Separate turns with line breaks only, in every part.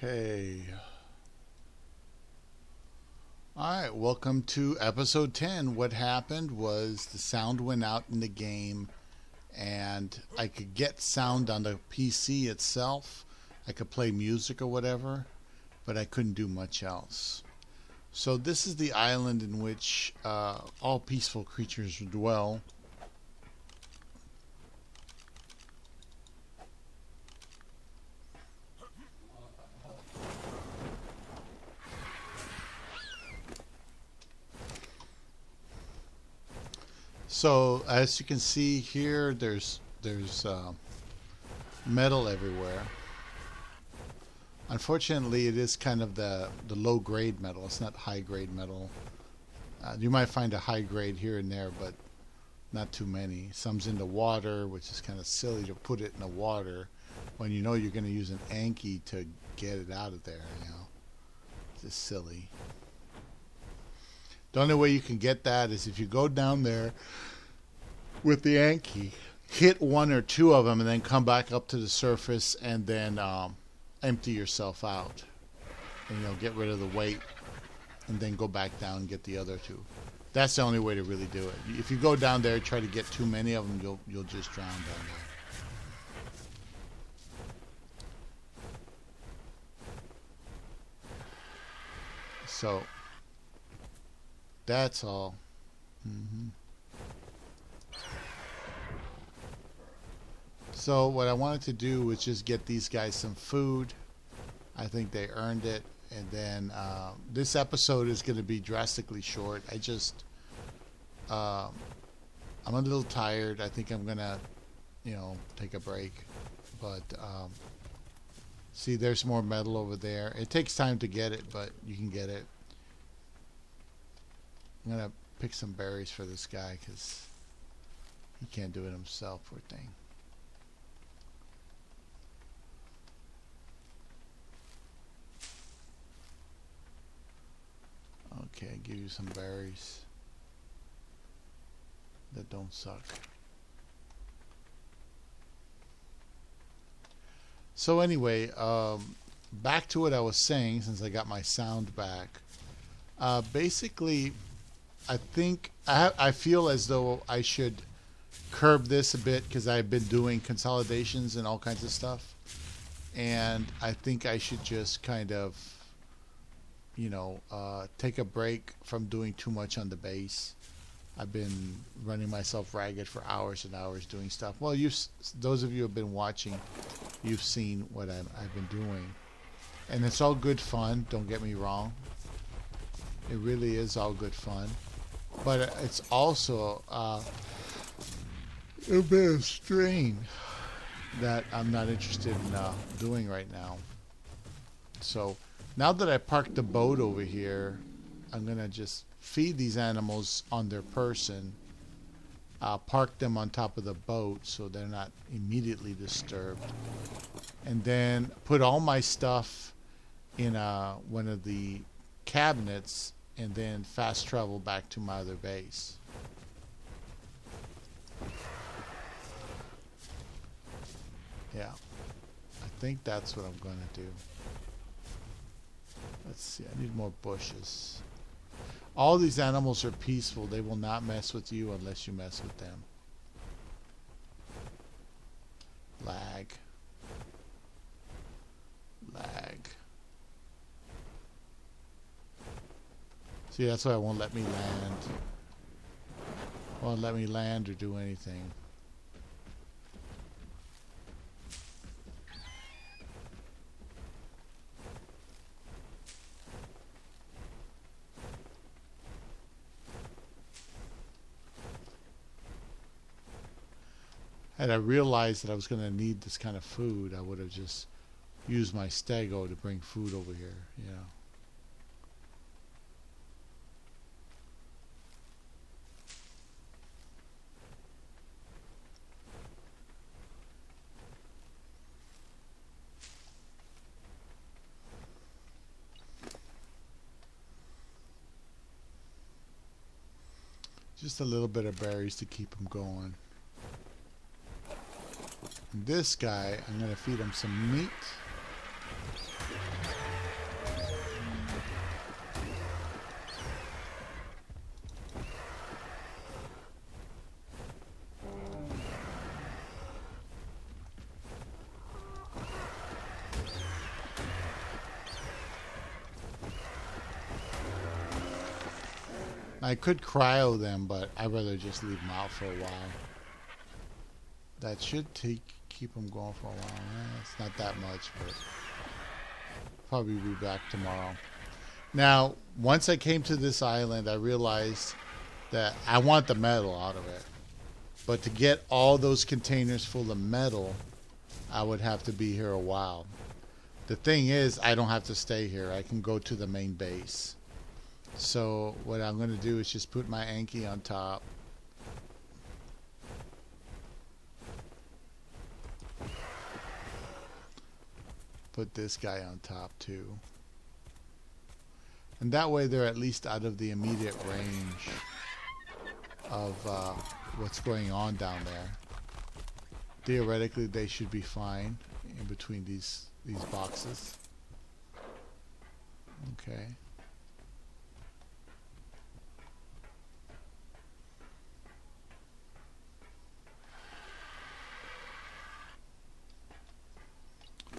Okay. Alright, welcome to episode 10. What happened was the sound went out in the game and I could get sound on the PC itself. I could play music or whatever, but I couldn't do much else. So this is the island in which all peaceful creatures dwell. So as you can see here, there's metal everywhere. Unfortunately, it is kind of the low grade metal. It's not high grade metal. You might find a high grade here and there, but not too many. Some's in the water, which is kind of silly to put it in the water when you know you're going to use an Anki to get it out of there. You know, it's just silly. The only way you can get that is if you go down there with the Anki, hit one or two of them, and then come back up to the surface and then empty yourself out. And get rid of the weight and then go back down and get the other two. That's the only way to really do it. If you go down there and try to get too many of them, you'll just drown down there. So that's all. So what I wanted to do was just get these guys some food. I think they earned it. And then this episode is going to be drastically short. I'm a little tired. I think I'm going to, take a break. But see, there's more metal over there. It takes time to get it, but you can get it. I'm going to pick some berries for this guy because he can't do it himself, poor thing. Okay, give you some berries that don't suck. So anyway, back to what I was saying since I got my sound back. Basically, I feel as though I should curb this a bit because I've been doing consolidations and all kinds of stuff. And I think I should just kind of take a break from doing too much on the base. I've been running myself ragged for hours and hours doing stuff. Well, those of you who have been watching, you've seen what I've been doing. And it's all good fun, don't get me wrong. It really is all good fun. But it's also a bit of strain that I'm not interested in doing right now. So now that I parked the boat over here, I'm going to just feed these animals on their person. Park them on top of the boat so they're not immediately disturbed. And then put all my stuff in one of the cabinets and then fast travel back to my other base. Yeah, I think that's what I'm going to do. Let's see, I need more bushes. All these animals are peaceful. They will not mess with you unless you mess with them. Lag. See, that's why it won't let me land. Won't let me land or do anything. Had I realized that I was going to need this kind of food, I would have just used my stego to bring food over here, Just a little bit of berries to keep them going. This guy, I'm going to feed him some meat. I could cryo them, but I'd rather just leave them out for a while. That should keep them going for a while. It's not that much, but probably be back tomorrow. Now, once I came to this island, I realized that I want the metal out of it. But to get all those containers full of metal, I would have to be here a while. The thing is, I don't have to stay here. I can go to the main base. So what I'm going to do is just put my Anki on top. Put this guy on top too. And that way they're at least out of the immediate range of what's going on down there. Theoretically, they should be fine in between these boxes. Okay.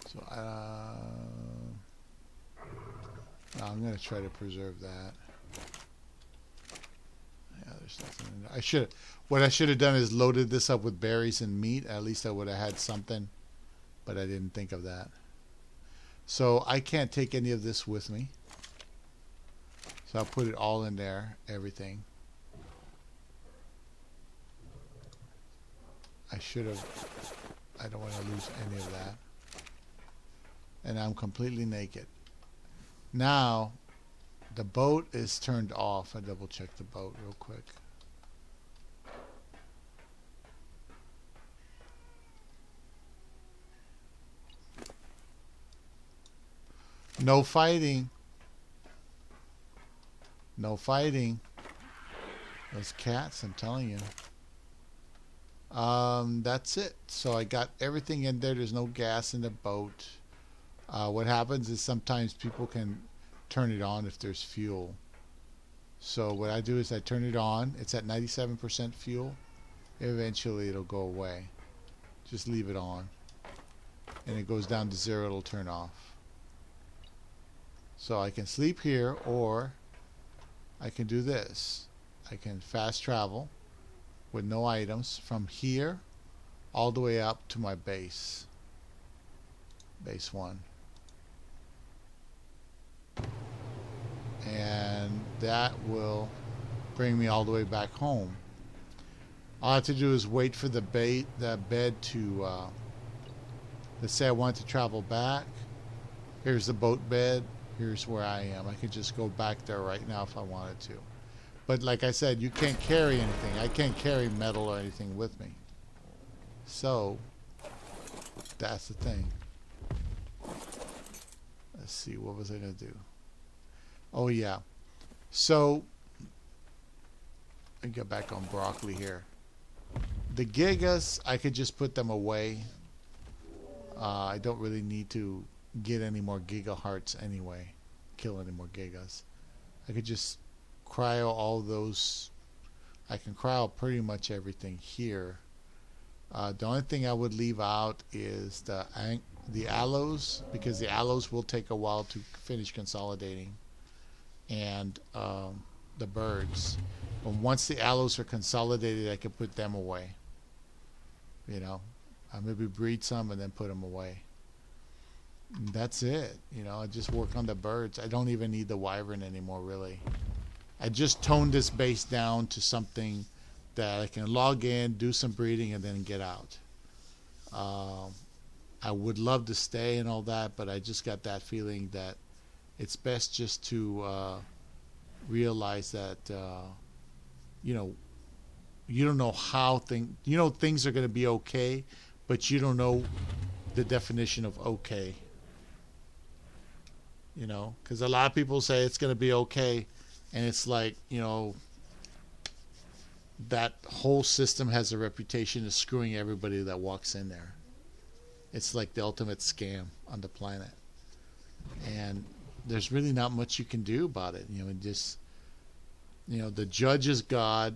So I'm going to try to preserve that. Yeah, there's nothing in there. What I should have done is loaded this up with berries and meat. At least I would have had something, but I didn't think of that. So I can't take any of this with me. So I'll put it all in there, everything. I don't want to lose any of that. And I'm completely naked. Now, the boat is turned off. I double check the boat real quick. No fighting. No fighting. Those cats, I'm telling you. That's it. So I got everything in there. There's no gas in the boat. What happens is sometimes people can turn it on if there's fuel. So what I do is I turn it on. It's at 97% fuel. Eventually it'll go away. Just leave it on. And it goes down to 0, it'll turn off. So I can sleep here, or I can do this. I can fast travel with no items from here all the way up to my base. Base 1. And that will bring me all the way back home. All I have to do is wait for the bed to, let's say I want to travel back. Here's the boat bed. Here's where I am. I could just go back there right now if I wanted to. But like I said, you can't carry anything. I can't carry metal or anything with me. So, that's the thing. Let's see, what was I going to do? Oh, yeah. So, I get back on broccoli here. The gigas, I could just put them away. I don't really need to get any more giga hearts anyway. Kill any more gigas. I could just cryo all those. I can cryo pretty much everything here. The only thing I would leave out is the aloes, because the aloes will take a while to finish consolidating, and the birds. But once the aloes are consolidated, I can put them away. You know, I maybe breed some and then put them away. And that's it. You know, I just work on the birds. I don't even need the wyvern anymore, really. I just toned this base down to something that I can log in, do some breeding, and then get out. I would love to stay and all that, but I just got that feeling that it's best just to realize that, you know, you don't know how things are going to be okay, but you don't know the definition of okay. You know, because a lot of people say it's going to be okay, and it's like, you know, that whole system has a reputation of screwing everybody that walks in there. It's like the ultimate scam on the planet. And there's really not much you can do about it. You know, just, you know, the judge is God,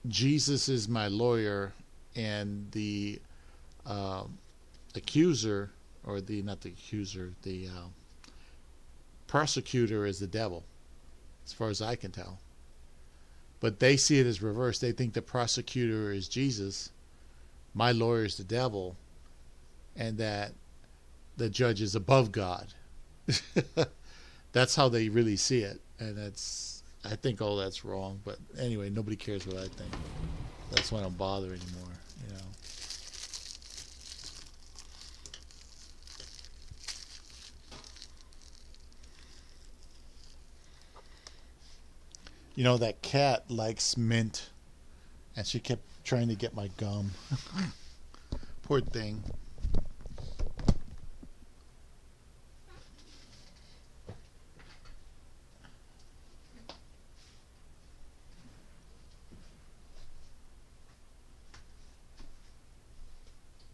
Jesus is my lawyer, and the accuser, or not the accuser, the prosecutor is the devil, as far as I can tell. But they see it as reverse. They think the prosecutor is Jesus, my lawyer is the devil, and that the judge is above God. That's how they really see it, and I think all that's wrong. But anyway, nobody cares what I think. That's why I don't bother anymore. That cat likes mint, and she kept trying to get my gum. Poor thing.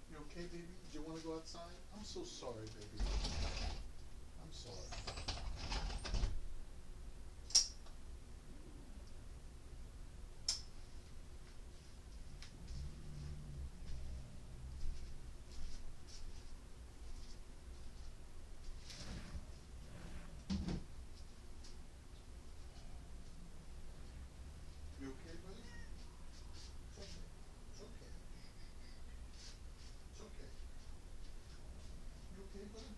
You okay, baby? Do you want to go outside? I'm so sorry, baby. I'm sorry. You okay, buddy? It's okay. It's okay. It's okay. You okay, buddy?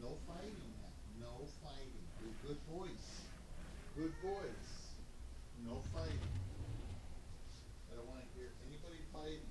No fighting now. No fighting. You're good boys. Good boys. No fighting. I don't want to hear anybody fighting.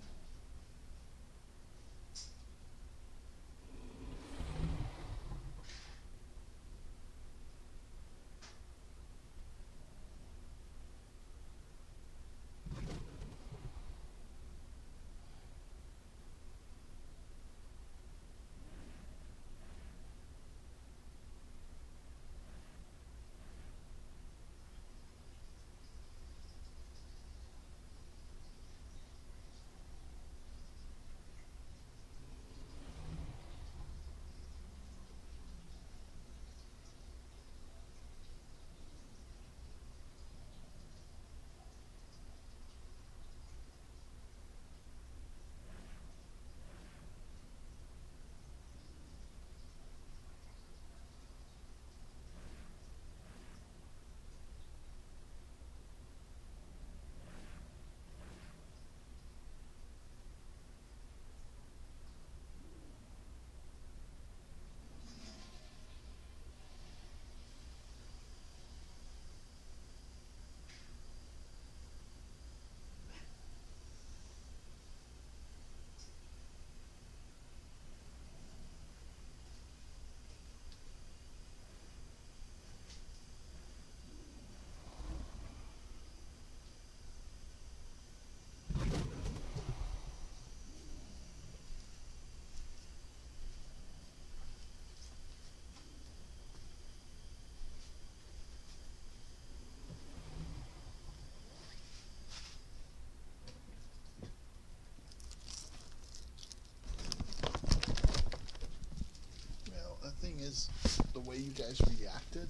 Well, the thing is, the way you guys reacted.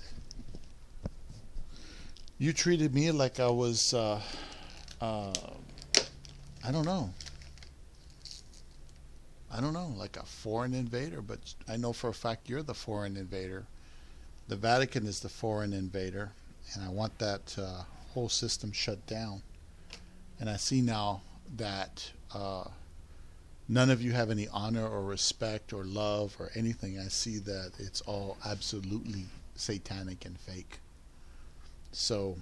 You treated me like I was, I don't know. I don't know, like a foreign invader, but I know for a fact you're the foreign invader. The Vatican is the foreign invader, and I want that whole system shut down. And I see now that none of you have any honor or respect or love or anything. I see that it's all absolutely satanic and fake. So,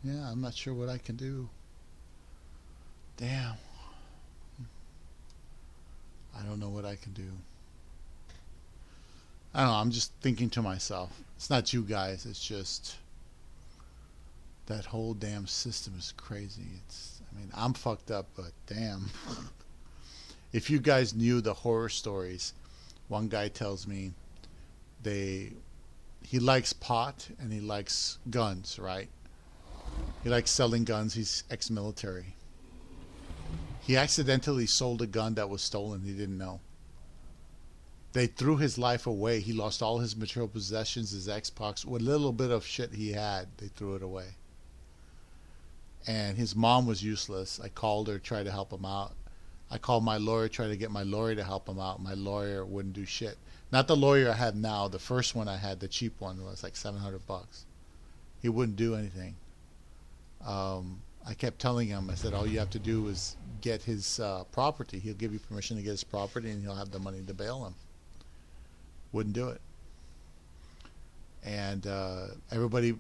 yeah, I'm not sure what I can do. Damn. I don't know what I can do. I don't know, I'm just thinking to myself. It's not you guys, it's just that whole damn system is crazy. I'm fucked up, but damn. If you guys knew the horror stories, one guy tells me he likes pot and he likes guns, right? He likes selling guns. He's ex-military. He accidentally sold a gun that was stolen. He didn't know. They threw his life away. He lost all his material possessions, his Xbox. What little bit of shit he had, they threw it away. And his mom was useless. I called her, tried to help him out. I called my lawyer, tried to get my lawyer to help him out. My lawyer wouldn't do shit. Not the lawyer I have now. The first one I had, the cheap one, was like $700. He wouldn't do anything. I kept telling him, I said, all you have to do is get his property. He'll give you permission to get his property, and he'll have the money to bail him. Wouldn't do it. And everybody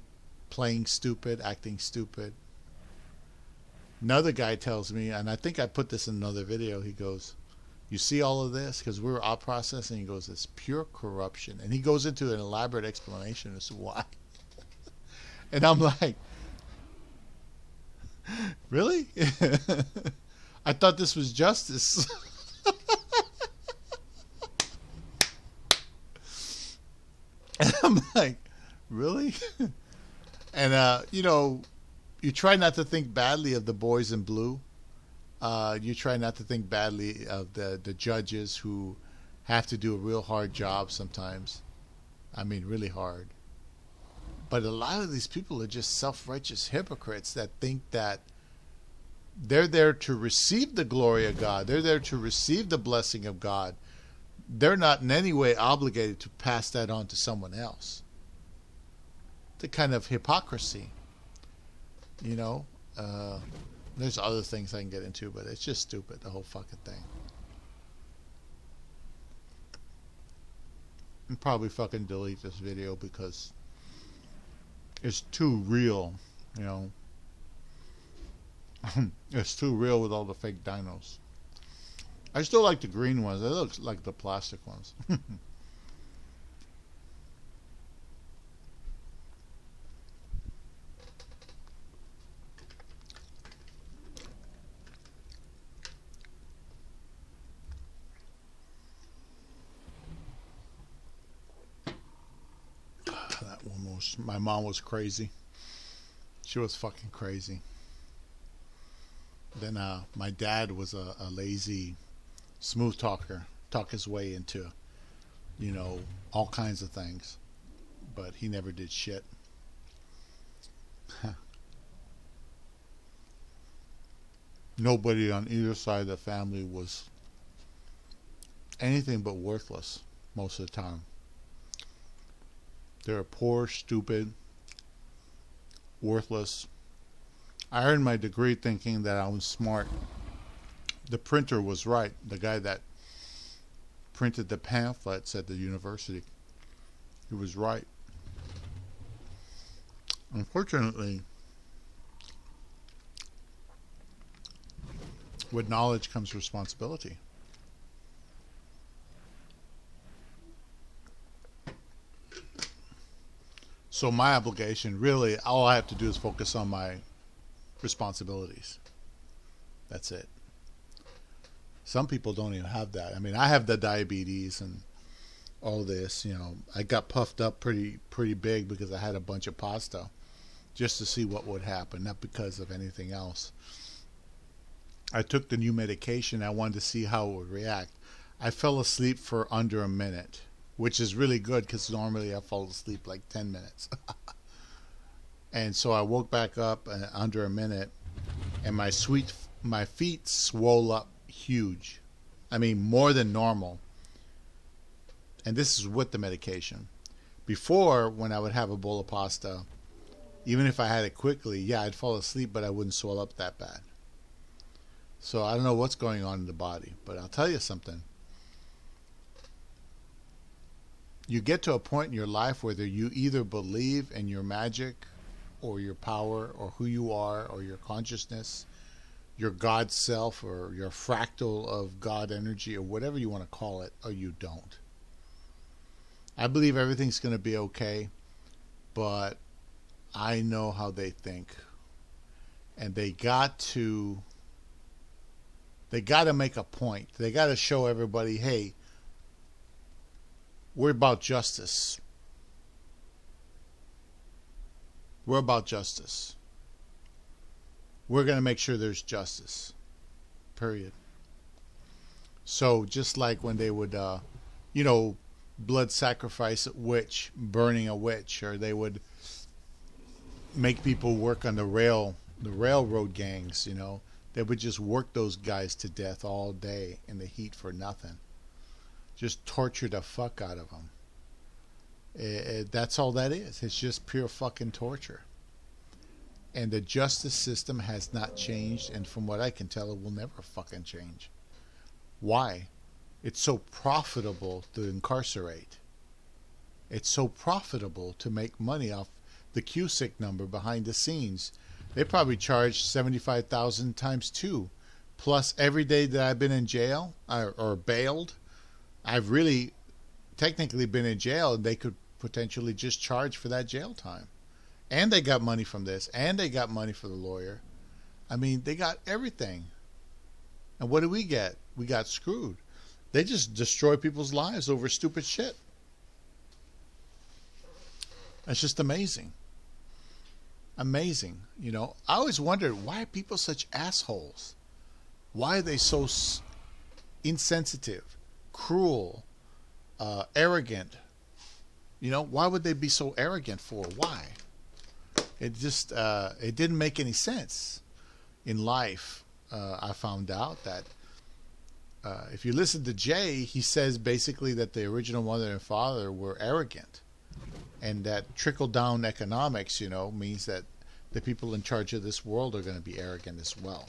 playing stupid, acting stupid. Another guy tells me, and I think I put this in another video, he goes, you see all of this? Because we were out processing. He goes, it's pure corruption. And he goes into an elaborate explanation as to why. And I'm like, really? I thought this was justice. And I'm like, really? And, you know, you try not to think badly of the boys in blue. You try not to think badly of the judges who have to do a real hard job sometimes. I mean, really hard. But a lot of these people are just self-righteous hypocrites that think that they're there to receive the glory of God. They're there to receive the blessing of God. They're not in any way obligated to pass that on to someone else. The kind of hypocrisy, you know. There's other things I can get into, but it's just stupid, the whole fucking thing. And probably fucking delete this video because it's too real, you know. It's too real with all the fake dinos. I still like the green ones. They look like the plastic ones. That one was, my mom was crazy. She was fucking crazy. Then my dad was a lazy smooth talker, talk his way into, you know, all kinds of things, but he never did shit. Nobody on either side of the family was anything but worthless most of the time. They were poor, stupid, worthless. I earned my degree thinking that I was smart. The printer was right. The guy that printed the pamphlets at the university, he was right. Unfortunately, with knowledge comes responsibility. So my obligation, really, all I have to do is focus on my responsibilities. That's it. Some people don't even have that. I mean, I have the diabetes and all this, you know. I got puffed up pretty big because I had a bunch of pasta just to see what would happen, not because of anything else. I took the new medication. I wanted to see how it would react. I fell asleep for under a minute, which is really good because normally I fall asleep like 10 minutes. And so I woke back up under a minute, and my feet swole up huge. I mean, more than normal. And this is with the medication. Before, when I would have a bowl of pasta, even if I had it quickly, yeah, I'd fall asleep, but I wouldn't swell up that bad. So I don't know what's going on in the body, but I'll tell you something. You get to a point in your life where you either believe in your magic or your power or who you are or your consciousness, your God self or your fractal of God energy or whatever you want to call it, or you don't. I believe everything's going to be okay, but I know how they think. And they got to make a point. They got to show everybody, hey, we're about justice. We're about justice. We're going to make sure there's justice. Period. So just like when they would, you know, blood sacrifice a witch, burning a witch, or they would make people work on the railroad gangs, you know. They would just work those guys to death all day in the heat for nothing. Just torture the fuck out of them. That's all that is. It's just pure fucking torture. And the justice system has not changed, and from what I can tell, it will never fucking change. Why? It's so profitable to incarcerate. It's so profitable to make money off the QSIC number behind the scenes. They probably charge 75,000 times two. Plus, every day that I've been in jail or bailed, I've really technically been in jail, and they could potentially just charge for that jail time. And they got money from this, and they got money for the lawyer. I mean, they got everything. And what do we get? We got screwed. They just destroy people's lives over stupid shit. It's just amazing. Amazing. You know, I always wondered, why are people such assholes? Why are they so insensitive, cruel, arrogant? You know, why would they be so arrogant for? Why? It just, it didn't make any sense. In life, I found out that if you listen to Jay, he says basically that the original mother and father were arrogant. And that trickle-down economics, you know, means that the people in charge of this world are going to be arrogant as well.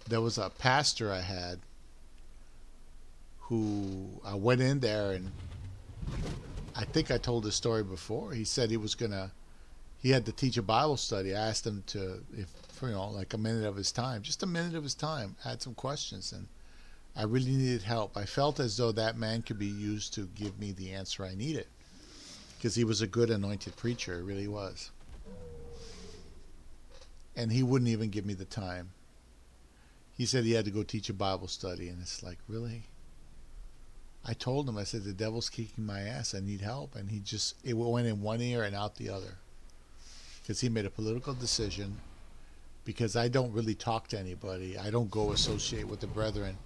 There was a pastor I had who I went in there, and I think I told this story before. He said he had to teach a Bible study. I asked him to, if for, you know, like a minute of his time, just a minute of his time. I had some questions, and I really needed help. I felt as though that man could be used to give me the answer I needed, because he was a good anointed preacher. He really was. And he wouldn't even give me the time. He said he had to go teach a Bible study, and it's like, really? I told him, I said, the devil's kicking my ass. I need help. And it went in one ear and out the other. Because he made a political decision. Because I don't really talk to anybody. I don't go associate with the brethren.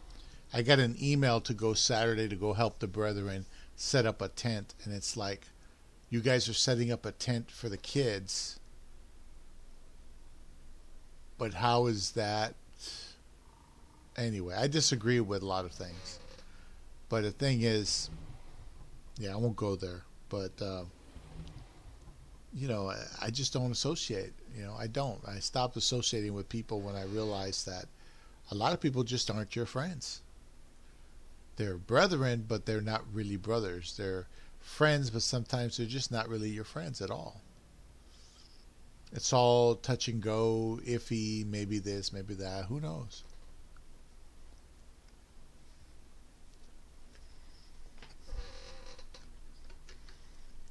I got an email to go Saturday to go help the brethren set up a tent. And it's like, you guys are setting up a tent for the kids. But how is that? Anyway, I disagree with a lot of things. But the thing is, yeah, I won't go there. But, you know, I just don't associate. You know, I don't. I stopped associating with people when I realized that a lot of people just aren't your friends. They're brethren, but they're not really brothers. They're friends, but sometimes they're just not really your friends at all. It's all touch and go, iffy, maybe this, maybe that. Who knows?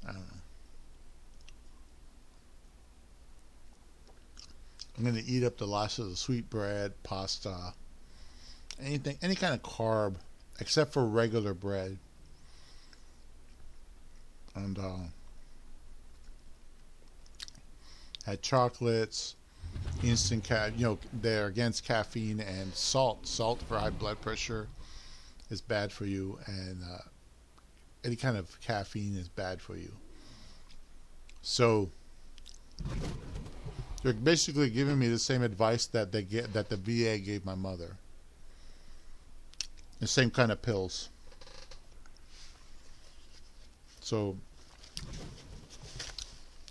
I don't know. I'm going to eat up the last of the sweet bread, pasta, anything, any kind of carb, except for regular bread. And had chocolates, instant they're against caffeine and salt. Salt for high blood pressure is bad for you, and any kind of caffeine is bad for you. So they're basically giving me the same advice that the VA gave my mother. The same kind of pills. So,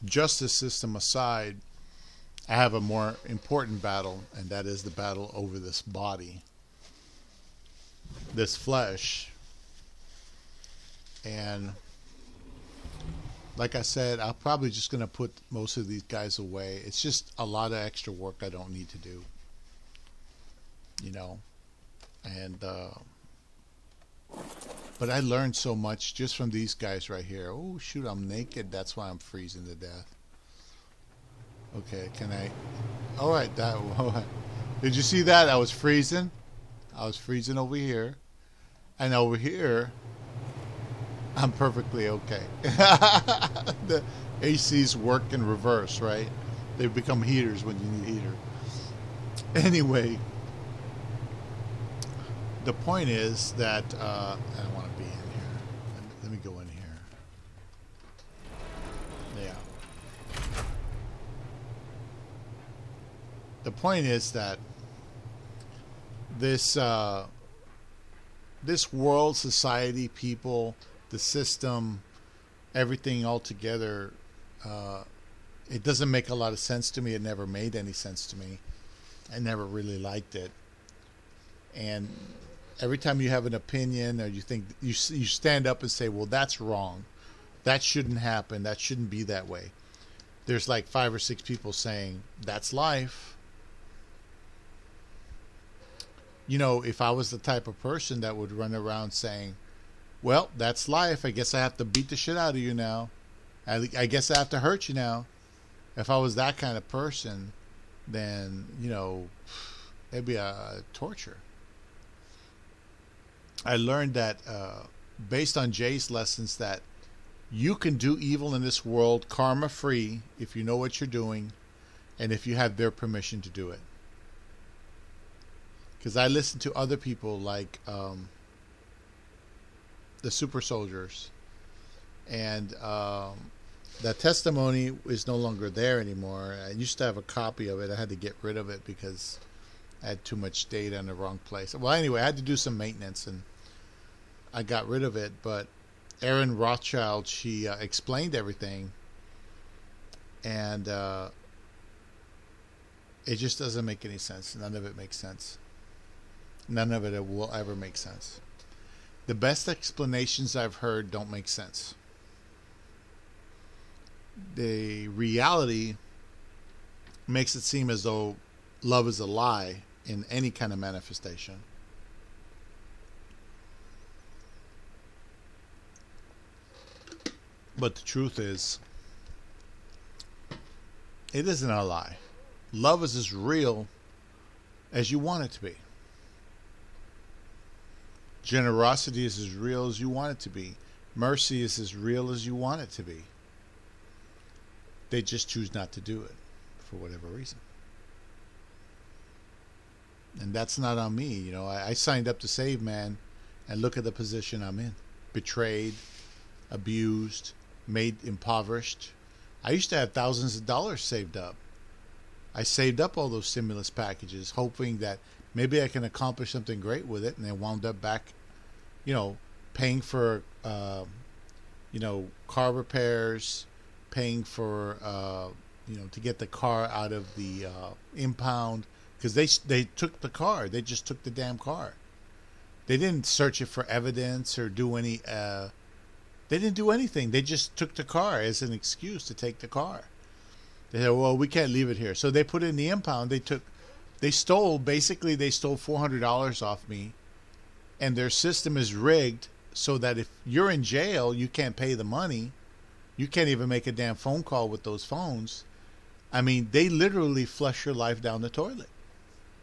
justice system aside, I have a more important battle, and that is the battle over this body, this flesh. And like I said, I'm probably just going to put most of these guys away. It's just a lot of extra work I don't need to do, you know. And but I learned so much just from these guys right here. Oh shoot, I'm naked. That's why I'm freezing to death. Okay, can I? All right, that. Did you see that? I was freezing. I was freezing over here, and over here, I'm perfectly okay. The ACs work in reverse, right? They become heaters when you need heater. Anyway, the point is that I don't want to be in here. Let me go in here. Yeah. The point is that this world, society, people, the system, everything all together It doesn't make a lot of sense to me. It never made any sense to me. I never really liked it. And every time you have an opinion or you think you stand up and say, well, that's wrong. That shouldn't happen. That shouldn't be that way. There's like 5 or 6 people saying, that's life. You know, if I was the type of person that would run around saying, well, that's life. I guess I have to beat the shit out of you now. I guess I have to hurt you now. If I was that kind of person, then, you know, it'd be a torture. I learned that based on Jay's lessons that you can do evil in this world karma free if you know what you're doing and if you have their permission to do it. Because I listen to other people like the super soldiers, and that testimony is no longer there anymore. I used to have a copy of it. I had to get rid of it because I had too much data in the wrong place. Well, anyway, I had to do some maintenance and I got rid of it. But Erin Rothschild, she explained everything, and it just doesn't make any sense. None of it makes sense. None of it will ever make sense. The best explanations I've heard don't make sense. The reality makes it seem as though love is a lie in any kind of manifestation. But the truth is, it isn't a lie. Love is as real as you want it to be. Generosity is as real as you want it to be. Mercy is as real as you want it to be. They just choose not to do it for whatever reason. And that's not on me. You know, I signed up to save, man, and look at the position I'm in. Betrayed, abused, made impoverished. I used to have thousands of dollars saved up. I saved up all those stimulus packages, hoping that maybe I can accomplish something great with it, and I wound up back, you know, paying for, you know, car repairs, paying for, you know, to get the car out of the impound, because they took the car. They just took the damn car. They didn't search it for evidence or do any. They didn't do anything. They just took the car as an excuse to take the car. They said, well, we can't leave it here. So they put it in the impound. They stole $400 off me, and their system is rigged so that if you're in jail, you can't pay the money. You can't even make a damn phone call with those phones. I mean, they literally flush your life down the toilet.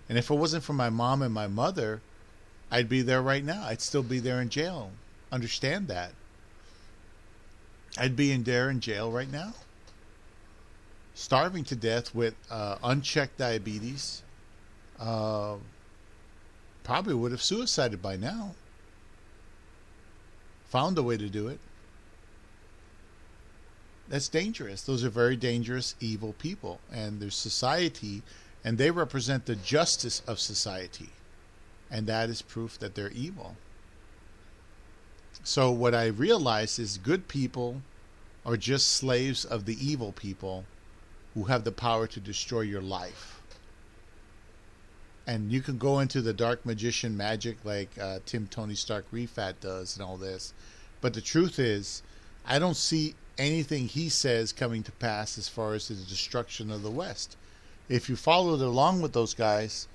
And if it wasn't for my mom and my mother, I'd be there right now. I'd still be there in jail. Understand that. I'd be there in jail right now. Starving to death with unchecked diabetes. Probably would have suicided by now. Found a way to do it. That's dangerous. Those are very dangerous, evil people. And there's society, and they represent the justice of society. And that is proof that they're evil. So what I realized is good people are just slaves of the evil people who have the power to destroy your life. And you can go into the dark magician magic like Tim Tony Stark Refat does and all this. But the truth is, I don't see anything he says coming to pass as far as the destruction of the West. If you followed along with those guys,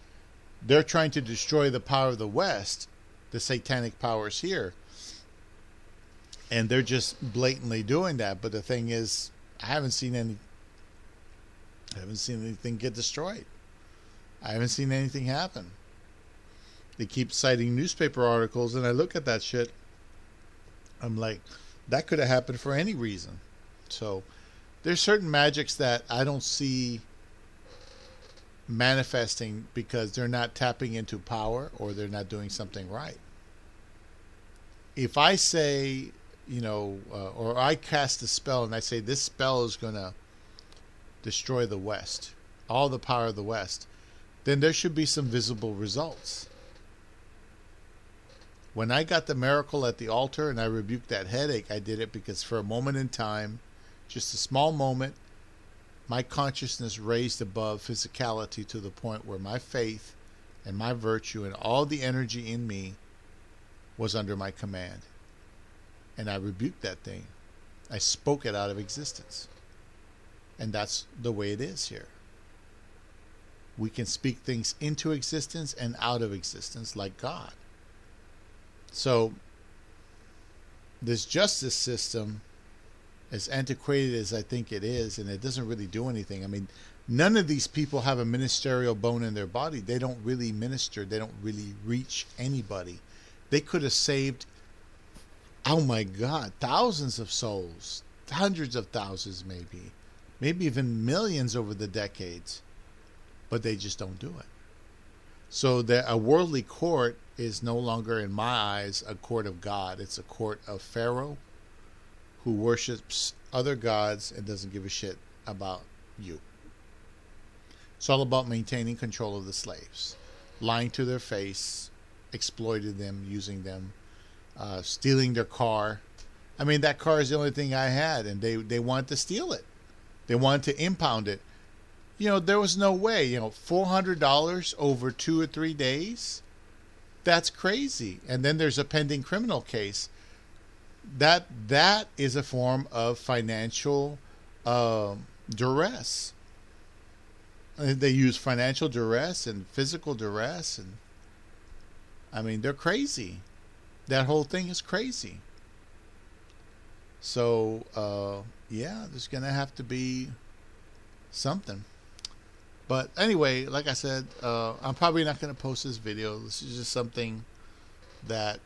they're trying to destroy the power of the West, the satanic powers here. And they're just blatantly doing that. But the thing is, I haven't seen anything get destroyed. I haven't seen anything happen. They keep citing newspaper articles, and I look at that shit. I'm like, that could have happened for any reason. So there's certain magics that I don't see manifesting because they're not tapping into power or they're not doing something right. If I say, you know, or I cast a spell and I say this spell is going to destroy the West, all the power of the West, then there should be some visible results. When I got the miracle at the altar and I rebuked that headache, I did it because for a moment in time, just a small moment, my consciousness raised above physicality to the point where my faith and my virtue and all the energy in me was under my command. And I rebuked that thing. I spoke it out of existence. And that's the way it is here. We can speak things into existence and out of existence like God. So this justice system, as antiquated as I think it is, and it doesn't really do anything. I mean, none of these people have a ministerial bone in their body. They don't really minister. They don't really reach anybody. They could have saved, oh my God, thousands of souls, hundreds of thousands maybe even millions over the decades. But they just don't do it. So a worldly court is no longer, in my eyes, a court of God. It's a court of Pharaoh, who worships other gods and doesn't give a shit about you. It's all about maintaining control of the slaves, lying to their face, exploiting them, using them, stealing their car. I mean, that car is the only thing I had, and they wanted to steal it. They wanted to impound it. You know, there was no way. $400 over 2 or 3 days? That's crazy. And then there's a pending criminal case. That is a form of financial duress. They use financial duress and physical duress, and I mean, they're crazy. That whole thing is crazy. So yeah, there's gonna have to be something. But anyway, like I said, I'm probably not going to post this video. This is just something that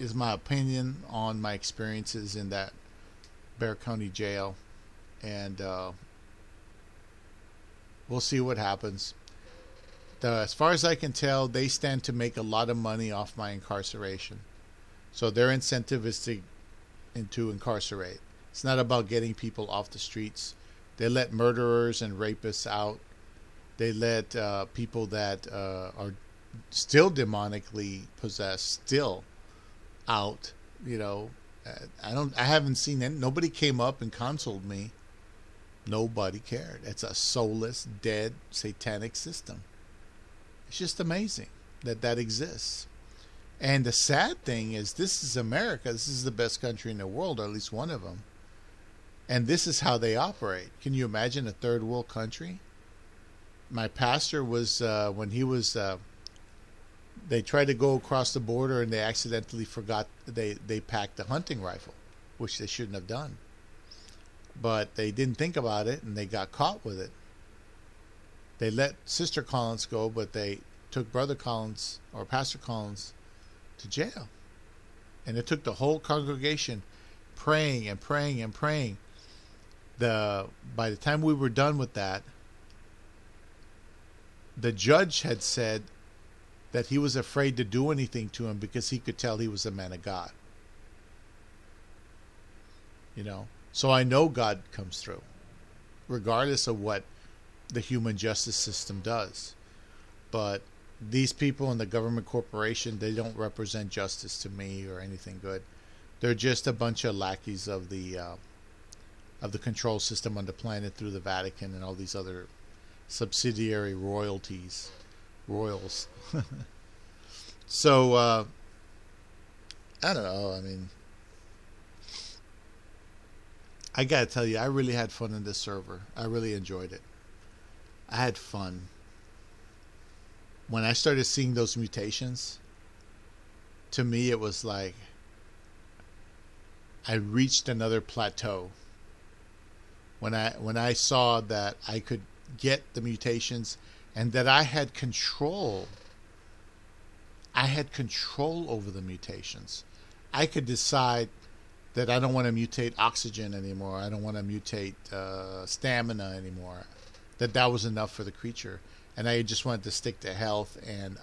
is my opinion on my experiences in that Bexar County jail. And we'll see what happens. As far as I can tell, they stand to make a lot of money off my incarceration. So their incentive is to incarcerate. It's not about getting people off the streets. They let murderers and rapists out. They let people that are still demonically possessed still out. I haven't seen any. Nobody came up and counseled me. Nobody cared. It's a soulless, dead, satanic system. It's just amazing that exists. And the sad thing is, this is America. This is the best country in the world, or at least one of them. And this is how they operate. Can you imagine a third world country? My pastor was, when he was, they tried to go across the border and they accidentally forgot, they packed a hunting rifle, which they shouldn't have done. But they didn't think about it and they got caught with it. They let Sister Collins go, but they took Brother Collins or Pastor Collins to jail. And it took the whole congregation praying and praying and praying. By the time we were done with that, the judge had said that he was afraid to do anything to him because he could tell he was a man of God. So I know God comes through, regardless of what the human justice system does. But these people in the government corporation, they don't represent justice to me or anything good. They're just a bunch of lackeys of the control system on the planet through the Vatican and all these other subsidiary royals. So I don't know. I mean, I gotta tell you, I really had fun in this server. I really enjoyed it. I had fun. When I started seeing those mutations, to me it was like I reached another plateau. When I saw that I could get the mutations and that I had control over the mutations. I could decide that I don't want to mutate oxygen anymore. I don't want to mutate stamina anymore. That was enough for the creature. And I just wanted to stick to health and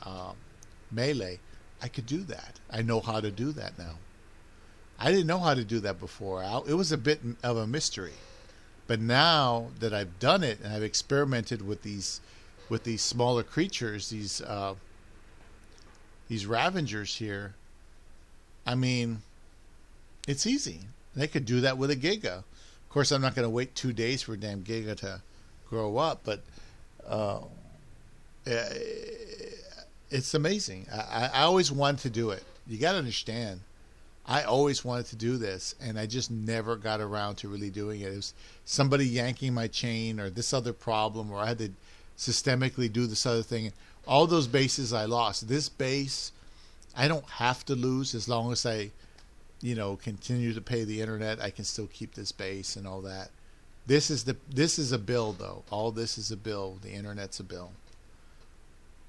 melee. I could do that. I know how to do that now. I didn't know how to do that before. It was a bit of a mystery. But now that I've done it and I've experimented with these smaller creatures, these Ravengers here, I mean, it's easy. They could do that with a Giga. Of course, I'm not going to wait 2 days for a damn Giga grow up. But uh, it's amazing. I always wanted to do it. You got to understand. I always wanted to do this, and I just never got around to really doing it. It was somebody yanking my chain, or this other problem, or I had to systemically do this other thing. All those bases I lost. This base, I don't have to lose as long as I, continue to pay the internet. I can still keep this base and all that. This is a bill, though. All this is a bill. The internet's a bill,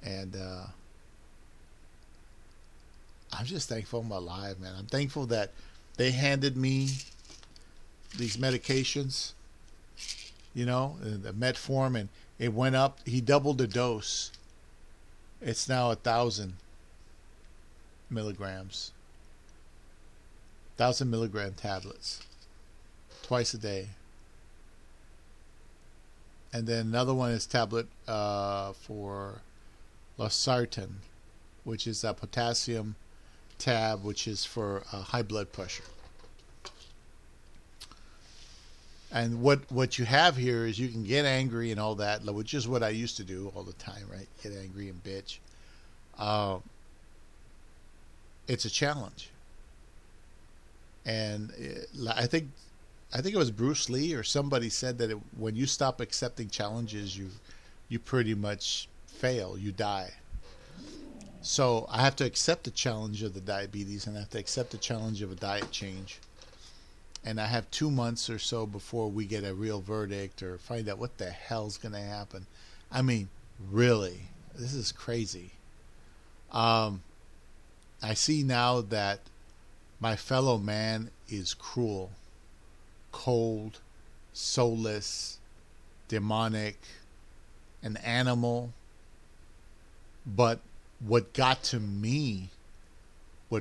and I'm just thankful I'm alive, man. I'm thankful that they handed me these medications, the metformin, and it went up. He doubled the dose. It's now 1,000 milligrams. 1,000 milligram tablets. Twice a day. And then another one is tablet for losartan, which is a potassium tab, which is for high blood pressure. And what you have here is you can get angry and all that, which is what I used to do all the time, right? Get angry and bitch. It's a challenge. And I think it was Bruce Lee or somebody said that when you stop accepting challenges, you pretty much fail. You die. So I have to accept the challenge of the diabetes, and I have to accept the challenge of a diet change. And I have 2 months or so before we get a real verdict or find out what the hell's going to happen. I mean, really, this is crazy. I see now that my fellow man is cruel, cold, soulless, demonic, an animal. But what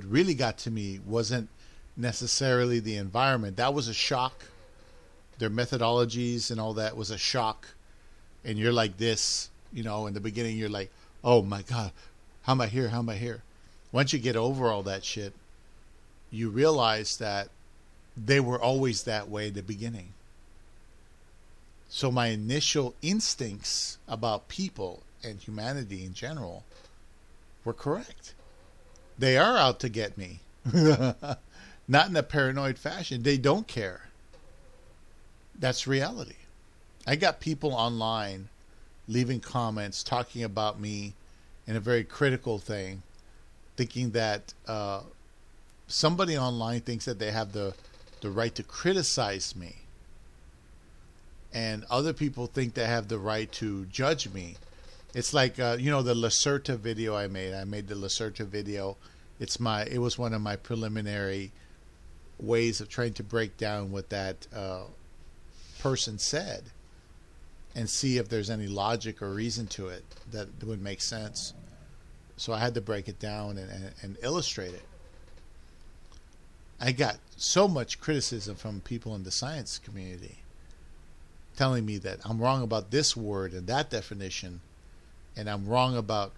really got to me wasn't necessarily the environment. That was a shock. Their methodologies and all that was a shock. And you're like this, in the beginning you're like, oh my God, how am I here? How am I here? Once you get over all that shit, you realize that they were always that way in the beginning. So my initial instincts about people and humanity in general were correct. They are out to get me. Not in a paranoid fashion. They don't care. That's reality. I got people online leaving comments talking about me in a very critical thing, thinking that somebody online thinks that they have the right to criticize me. And other people think they have the right to judge me. It's like, the Lacerta video I made. I made the Lacerta video. It was one of my preliminary ways of trying to break down what that person said and see if there's any logic or reason to it that would make sense. So I had to break it down and illustrate it. I got so much criticism from people in the science community telling me that I'm wrong about this word and that definition, and I'm wrong about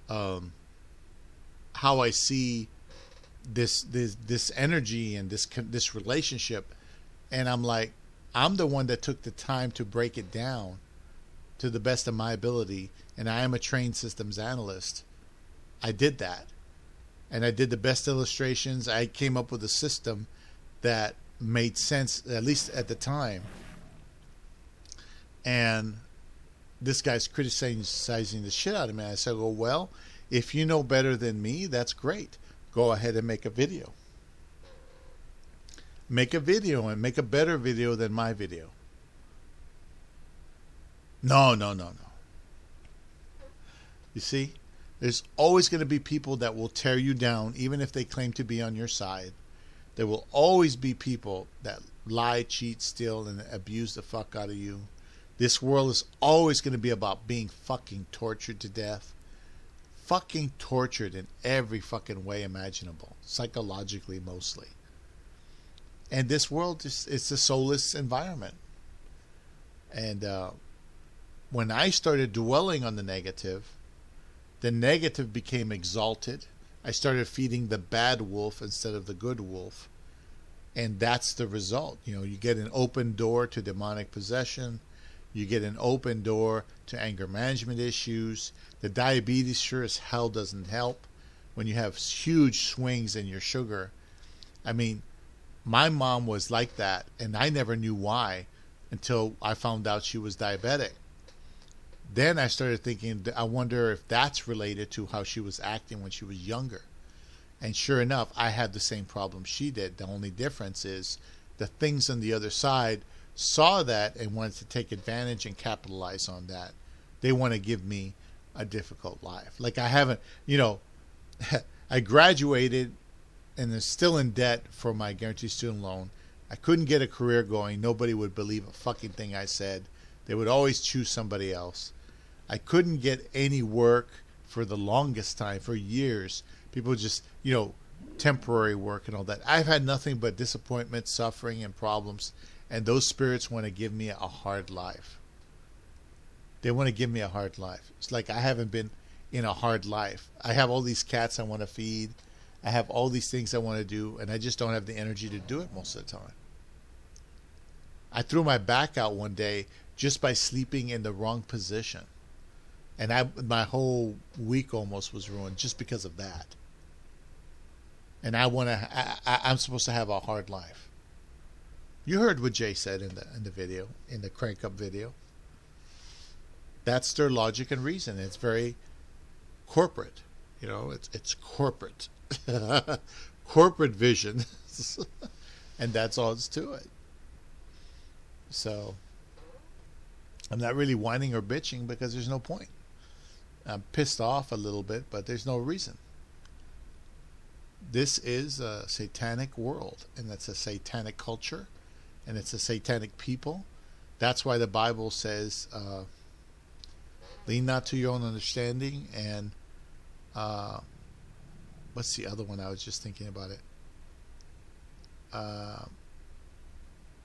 how I see this energy and this relationship. And I'm like, I'm the one that took the time to break it down to the best of my ability, and I am a trained systems analyst. I did that, and I did the best illustrations. I came up with a system that made sense, at least at the time. And this guy's criticizing the shit out of me. I said, well, if you know better than me, that's great. Go ahead and make a video. Make a video and make a better video than my video. No. You see, there's always going to be people that will tear you down, even if they claim to be on your side. There will always be people that lie, cheat, steal, and abuse the fuck out of you. This world is always going to be about being fucking tortured to death. Fucking tortured in every fucking way imaginable. Psychologically, mostly. And this world, it's a soulless environment. And when I started dwelling on the negative became exalted. I started feeding the bad wolf instead of the good wolf. And that's the result. You get an open door to demonic possession. You get an open door to anger management issues. The diabetes sure as hell doesn't help when you have huge swings in your sugar. I mean, my mom was like that, and I never knew why until I found out she was diabetic. Then I started thinking, I wonder if that's related to how she was acting when she was younger. And sure enough, I had the same problem she did. The only difference is the things on the other side saw that and wanted to take advantage and capitalize on that. They want to give me a difficult life. Like I haven't, I graduated and is still in debt for my guaranteed student loan. I couldn't get a career going. Nobody would believe a fucking thing I said. They would always choose somebody else. I couldn't get any work for the longest time, for years. People just, temporary work and all that. I've had nothing but disappointment, suffering, and problems. And those spirits want to give me a hard life. They want to give me a hard life. It's like I haven't been in a hard life. I have all these cats I want to feed. I have all these things I want to do, and I just don't have the energy to do it most of the time. I threw my back out one day just by sleeping in the wrong position. And my whole week almost was ruined just because of that. And I'm supposed to have a hard life. You heard what Jay said in the video, in the crank up video. That's their logic and reason. It's very corporate. It's corporate. Corporate vision. And that's all it's to it. So I'm not really whining or bitching because there's no point. I'm pissed off a little bit, but there's no reason. This is a satanic world, and it's a satanic culture, and it's a satanic people. That's why the Bible says, lean not to your own understanding, and what's the other one? I was just thinking about it.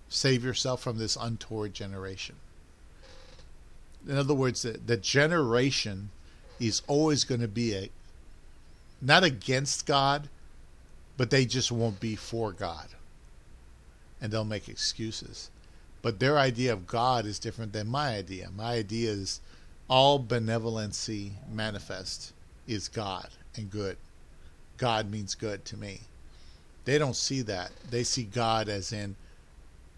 Save yourself from this untoward generation. In other words, the generation is always going to be not against God, but they just won't be for God. And they'll make excuses. But their idea of God is different than my idea. My idea is all benevolency manifest is God and good. God means good to me. They don't see that. They see God as in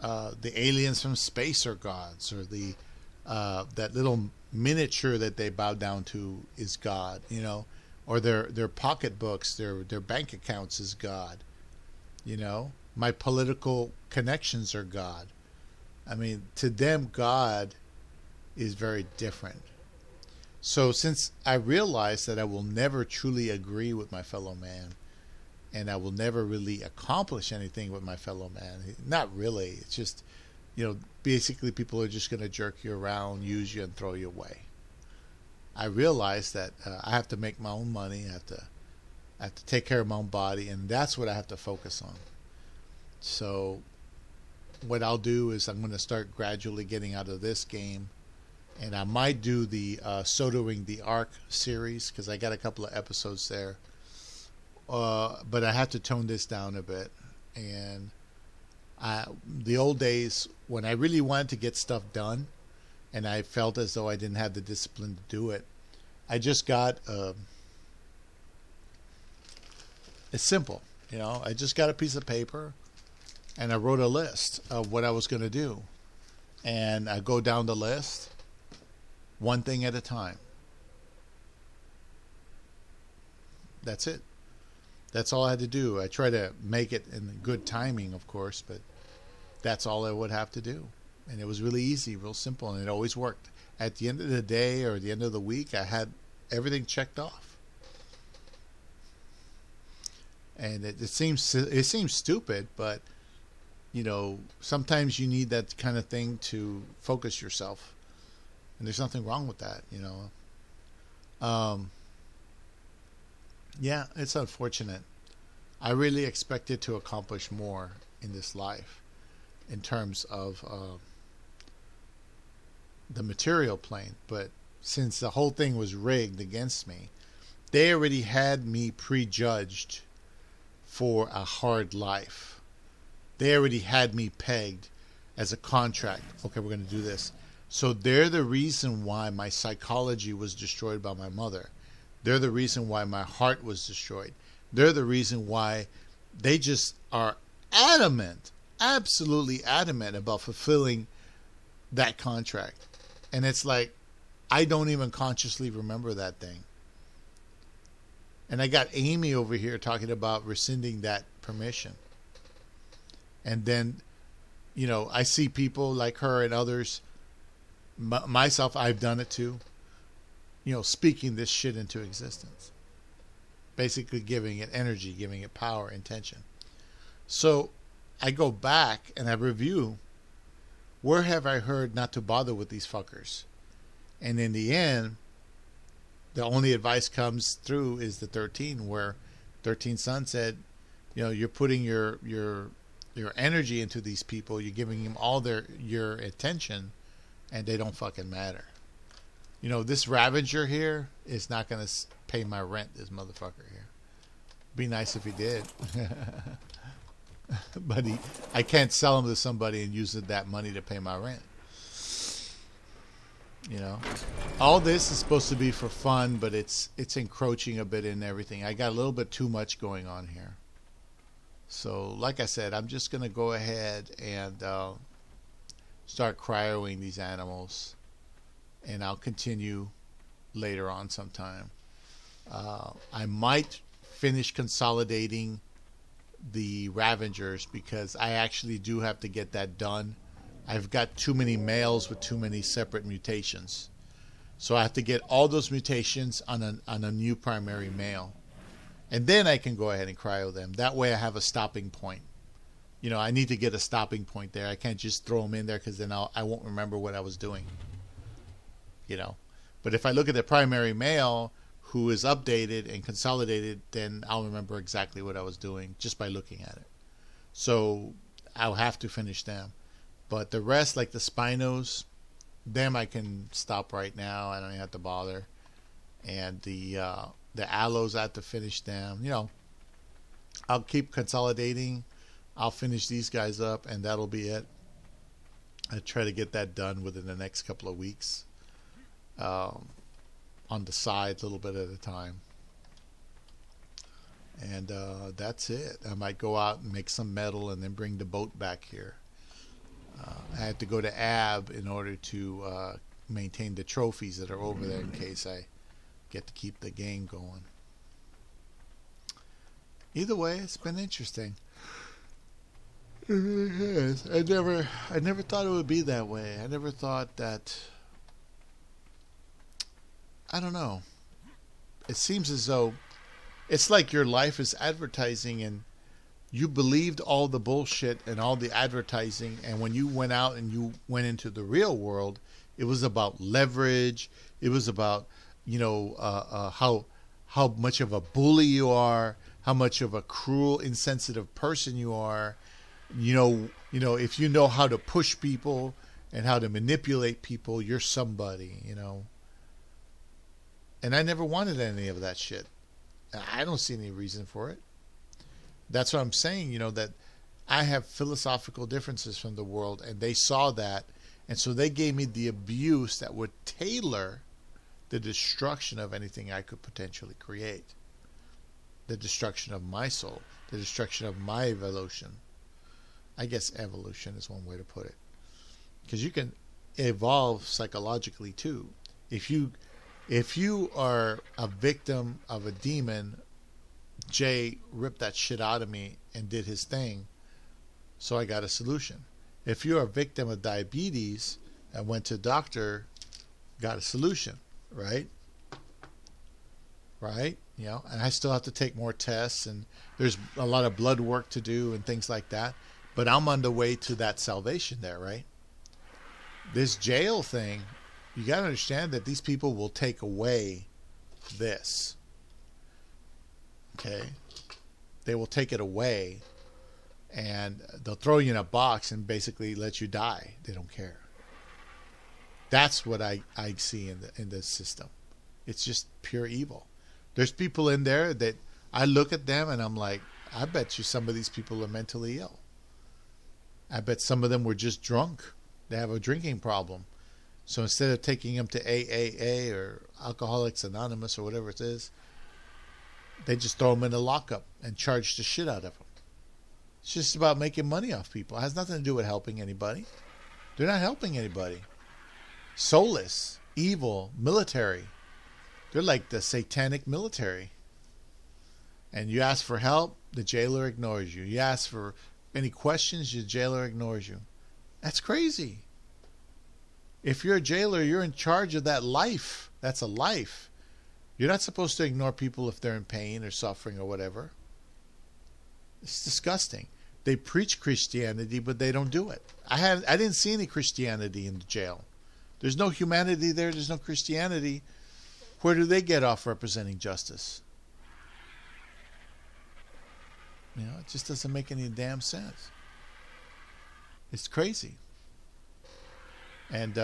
the aliens from space are gods, or that little miniature that they bow down to is God, or their pocketbooks, their bank accounts is God, My political connections are God. I mean, to them, God is very different. So since I realize that I will never truly agree with my fellow man, and I will never really accomplish anything with my fellow man, not really, it's just, basically people are just going to jerk you around, use you, and throw you away. I realize that I have to make my own money, I have to take care of my own body, and that's what I have to focus on. So what I'll do is I'm going to start gradually getting out of this game, and I might do the Psotoing the Ark series, because I got a couple of episodes there. But I have to tone this down a bit. And the old days, when I really wanted to get stuff done, and I felt as though I didn't have the discipline to do it, I just got it's simple. I just got a piece of paper, and I wrote a list of what I was going to do. And I go down the list, one thing at a time. That's it. That's all I had to do. I try to make it in good timing, of course, but that's all I would have to do. And it was really easy, real simple, and it always worked. At the end of the day or the end of the week, I had everything checked off. And it seems stupid, but sometimes you need that kind of thing to focus yourself, and there's nothing wrong with that. Yeah, it's unfortunate. I really expected to accomplish more in this life in terms of the material plane, but since the whole thing was rigged against me, they already had me prejudged for a hard life. They already had me pegged as a contract. Okay, we're going to do this. So they're the reason why my psychology was destroyed by my mother. They're the reason why my heart was destroyed. They're the reason why they just are adamant, absolutely adamant about fulfilling that contract. And it's like, I don't even consciously remember that thing. And I got Amy over here talking about rescinding that permission. And then, you know, I see people like her and others, myself, I've done it too, you know, speaking this shit into existence. Basically giving it energy, giving it power, intention. So I go back and I review, where have I heard not to bother with these fuckers? And in the end, the only advice comes through is the 13, where 13 Son said, you know, you're putting your energy into these people, you're giving them all your attention, and they don't fucking matter. You know, this Ravager here is not going to pay my rent, this motherfucker here. Be nice if he did. But I can't sell him to somebody and use that money to pay my rent. You know, all this is supposed to be for fun, but it's encroaching a bit in everything. I got a little bit too much going on here. So, like I said, I'm just going to go ahead and start cryoing these animals, and I'll continue later on sometime. I might finish consolidating the Ravagers, because I actually do have to get that done. I've got too many males with too many separate mutations. So I have to get all those mutations on a new primary male. And then I can go ahead and cryo them. That way I have a stopping point. You know, I need to get a stopping point there. I can't just throw them in there, because then I won't remember what I was doing. You know. But if I look at the primary male who is updated and consolidated, then I'll remember exactly what I was doing just by looking at it. So I'll have to finish them. But the rest, like the Spinos, them I can stop right now. I don't even have to bother. And the Aloes, I have to finish them. You know, I'll keep consolidating. I'll finish these guys up, and that'll be it. I try to get that done within the next couple of weeks. On the side, a little bit at a time. And that's it. I might go out and make some metal and then bring the boat back here. I had to go to AB in order to maintain the trophies that are over there in case I get to keep the game going. Either way, it's been interesting. It really has. I never thought it would be that way. I never thought that. I don't know. It seems as though it's like your life is advertising, and you believed all the bullshit and all the advertising, and when you went out and you went into the real world, it was about leverage. It was about, you know, how much of a bully you are, how much of a cruel, insensitive person you are. You know, if you know how to push people and how to manipulate people, you're somebody, you know. And I never wanted any of that shit. I don't see any reason for it. That's what I'm saying, you know, that I have philosophical differences from the world, and they saw that, and so they gave me the abuse that would tailor the destruction of anything I could potentially create. The destruction of my soul, the destruction of my evolution. I guess evolution is one way to put it. Because you can evolve psychologically too. If you are a victim of a demon, Jay ripped that shit out of me and did his thing, so I got a solution. If you're a victim of diabetes and went to a doctor, got a solution, right? Right? You know, and I still have to take more tests, and there's a lot of blood work to do and things like that. But I'm on the way to that salvation there, right? This jail thing, you got to understand that these people will take away this. Okay? They will take it away, and they'll throw you in a box and basically let you die. They don't care. That's what I see in this system. It's just pure evil. There's people in there that I look at them and I'm like, I bet you some of these people are mentally ill. I bet some of them were just drunk. They have a drinking problem. So instead of taking them to AAA or Alcoholics Anonymous or whatever it is, they just throw them in a lockup and charge the shit out of them. It's just about making money off people. It has nothing to do with helping anybody. They're not helping anybody. Soulless, evil, military. They're like the satanic military. And you ask for help, the jailer ignores you. You ask for any questions, the jailer ignores you. That's crazy. If you're a jailer, you're in charge of that life. That's a life. You're not supposed to ignore people if they're in pain or suffering or whatever. It's disgusting. They preach Christianity, but they don't do it. I didn't see any Christianity in the jail. There's no humanity there. There's no Christianity. Where do they get off representing justice? You know, it just doesn't make any damn sense. It's crazy. And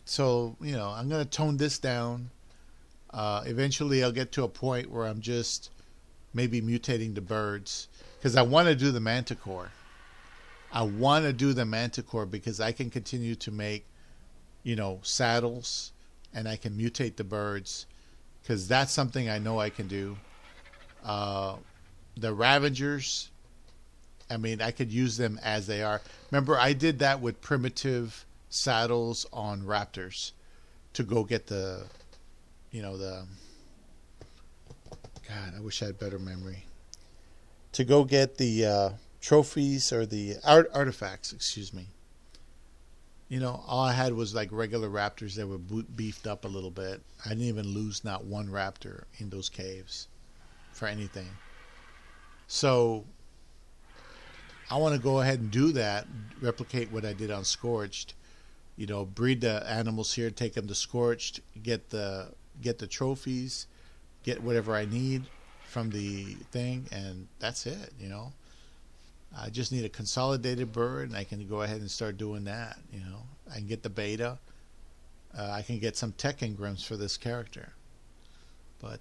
so, you know, I'm going to tone this down. Eventually I'll get to a point where I'm just maybe mutating the birds, because I want to do the manticore. I want to do the manticore because I can continue to make, you know, saddles, and I can mutate the birds, because that's something I know I can do. The Ravagers, I mean, I could use them as they are. Remember, I did that with primitive saddles on raptors to go get the, you know, the, God, I wish I had better memory. To go get the trophies or the artifacts, excuse me. You know, all I had was like regular raptors that were beefed up a little bit. I didn't even lose not one raptor in those caves for anything. So I want to go ahead and do that, replicate what I did on Scorched. You know, breed the animals here, take them to Scorched, get the trophies, get whatever I need from the thing, and that's it, you know. I just need a consolidated bird, and I can go ahead and start doing that, you know. I can get the beta. I can get some tech engrams for this character. But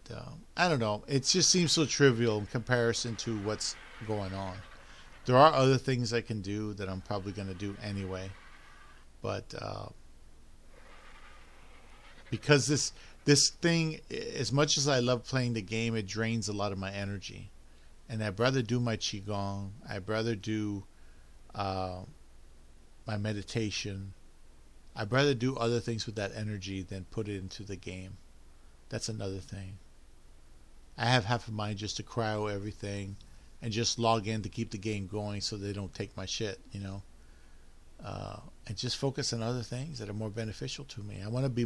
I don't know. It just seems so trivial in comparison to what's going on. There are other things I can do that I'm probably going to do anyway. But because this thing, as much as I love playing the game, it drains a lot of my energy. And I'd rather do my Qigong. I'd rather do my meditation. I'd rather do other things with that energy than put it into the game. That's another thing. I have half a mind just to cryo everything and just log in to keep the game going so they don't take my shit, you know. And just focus on other things that are more beneficial to me. I want to be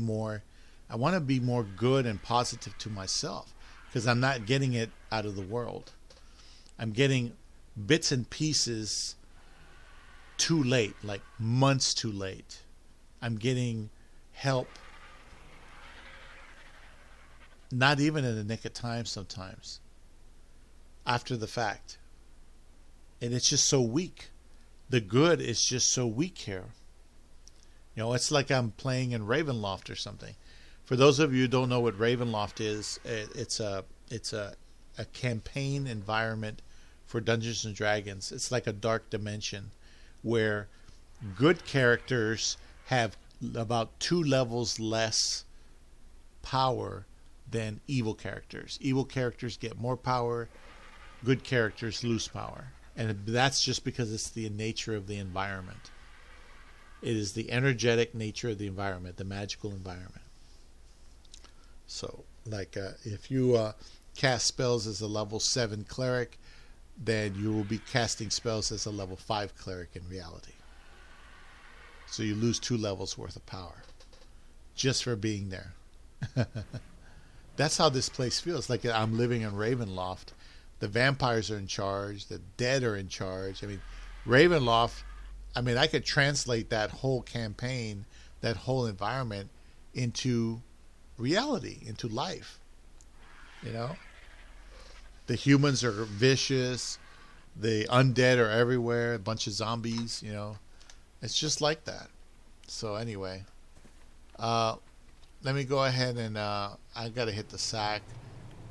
more good and positive to myself, because I'm not getting it out of the world. I'm getting bits and pieces too late, like months too late. I'm getting help not even in the nick of time sometimes, after the fact. And it's just so weak. The good is just so weak here. You know, it's like I'm playing in Ravenloft or something. For those of you who don't know what Ravenloft is, it's a campaign environment for Dungeons and Dragons. It's like a dark dimension where good characters have about 2 levels less power than evil characters. Evil characters get more power, good characters lose power. And that's just because it's the nature of the environment. It is the energetic nature of the environment, the magical environment. So, like, if you cast spells as a level 7 cleric, then you will be casting spells as a level 5 cleric in reality. So you lose 2 levels worth of power just for being there. That's how this place feels. Like I'm living in Ravenloft. The vampires are in charge. The dead are in charge. I mean, Ravenloft, I mean, I could translate that whole campaign, that whole environment into reality, into life. You know? The humans are vicious. The undead are everywhere. A bunch of zombies, you know. It's just like that. So anyway, let me go ahead and I got to hit the sack.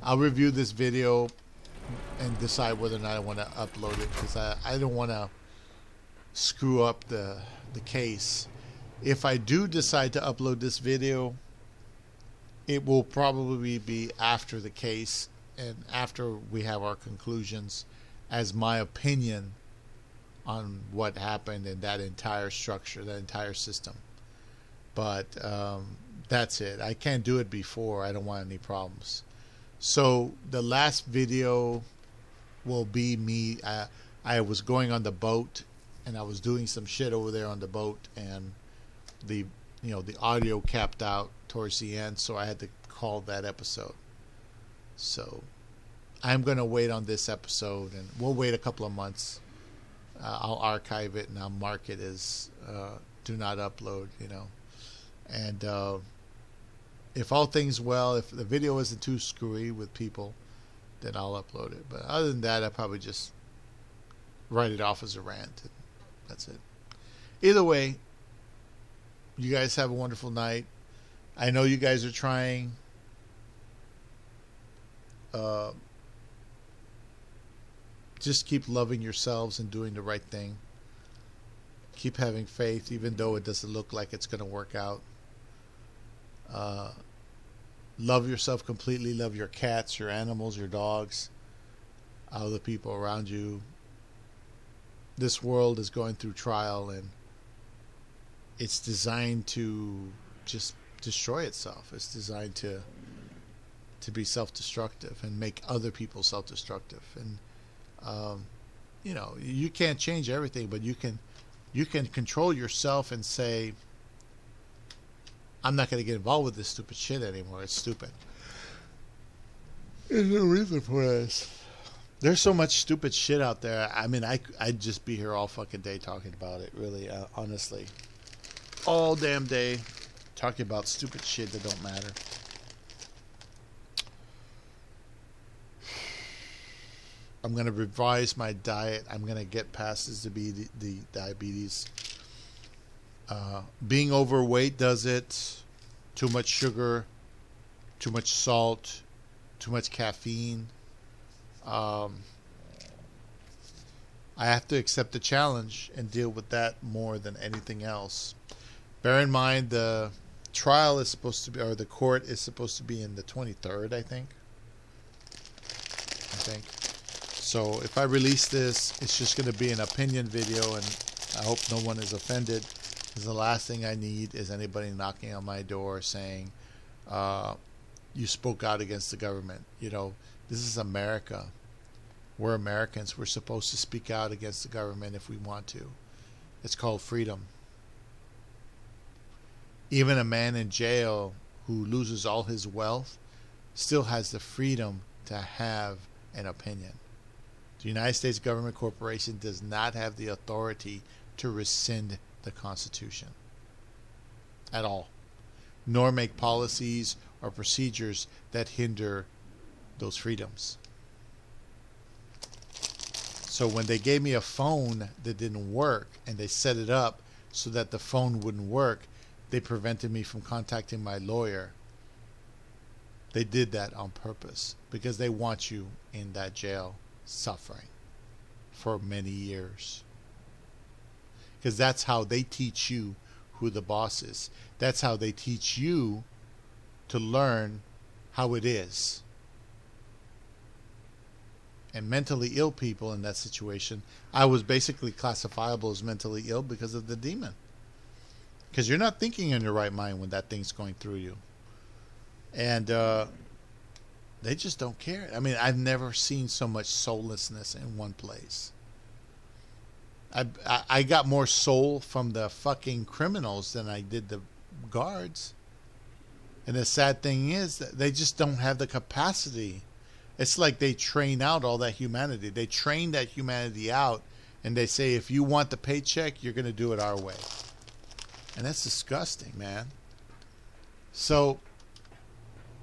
I'll review this video and decide whether or not I want to upload it, because I don't want to screw up the case. If I do decide to upload this video, it will probably be after the case and after we have our conclusions as my opinion on what happened in that entire structure, that entire system. But that's it. I can't do it before. I don't want any problems. So the last video will be me. I was going on the boat and I was doing some shit over there on the boat, and the audio capped out towards the end, so I had to call that episode. So I'm going to wait on this episode, and we'll wait a couple of months. I'll archive it and I'll mark it as do not upload, and if all things well, if the video isn't too screwy with people, then I'll upload it. But other than that, I probably just write it off as a rant. That's it. Either way, you guys have a wonderful night. I know you guys are trying. Just keep loving yourselves and doing the right thing. Keep having faith, even though it doesn't look like it's going to work out. Love yourself completely. Love your cats, your animals, your dogs, other people around you. This world is going through trial, and it's designed to just destroy itself. It's designed to be self-destructive and make other people self-destructive. And you can't change everything, but you can control yourself and say, I'm not going to get involved with this stupid shit anymore. It's stupid. There's no reason for this. There's so much stupid shit out there. I mean, I'd just be here all fucking day talking about it, really, honestly. All damn day talking about stupid shit that don't matter. I'm going to revise my diet. I'm going to get past the diabetes. Being overweight does it. Too much sugar, too much salt, too much caffeine. I have to accept the challenge and deal with that more than anything else. Bear in mind, the trial is supposed to be, or the court is supposed to be in the 23rd, I think. So if I release this, it's just going to be an opinion video, and I hope no one is offended, because the last thing I need is anybody knocking on my door saying, you spoke out against the government. This is America. We're Americans. We're supposed to speak out against the government if we want to. It's called freedom. Even a man in jail who loses all his wealth still has the freedom to have an opinion. The United States government corporation does not have the authority to rescind the Constitution at all, nor make policies or procedures that hinder those freedoms. So when they gave me a phone that didn't work and they set it up so that the phone wouldn't work, they prevented me from contacting my lawyer. They did that on purpose because they want you in that jail suffering for many years. Because that's how they teach you who the boss is. That's how they teach you to learn how it is. And mentally ill people in that situation, I was basically classifiable as mentally ill because of the demon. Because you're not thinking in your right mind when that thing's going through you. And they just don't care. I mean, I've never seen so much soullessness in one place. I got more soul from the fucking criminals than I did the guards. And the sad thing is that they just don't have the capacity. It's like they train out all that humanity. They train that humanity out, and they say, if you want the paycheck, you're going to do it our way. And that's disgusting, man. So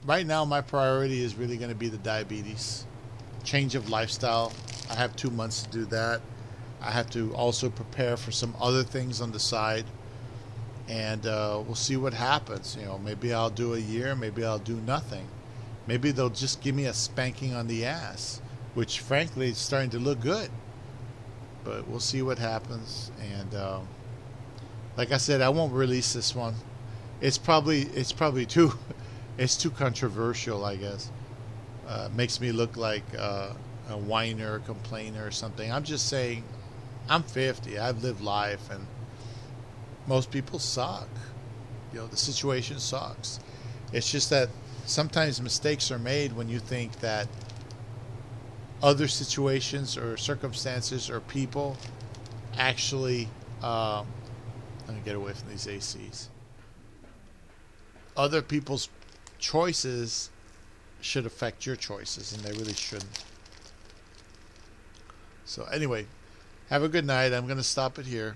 right now, my priority is really going to be the diabetes. Change of lifestyle. I have 2 months to do that. I have to also prepare for some other things on the side. And we'll see what happens. Maybe I'll do a year. Maybe I'll do nothing. Maybe they'll just give me a spanking on the ass, which frankly is starting to look good. But we'll see what happens. And Like I said, I won't release this one. It's probably too it's too controversial, I guess. Makes me look like a whiner, complainer, or something. I'm just saying, I'm 50. I've lived life, and most people suck. You know, the situation sucks. It's just that sometimes mistakes are made when you think that other situations or circumstances or people actually. Let me get away from these ACs. Other people's choices should affect your choices, and they really shouldn't. So anyway, have a good night. I'm going to stop it here.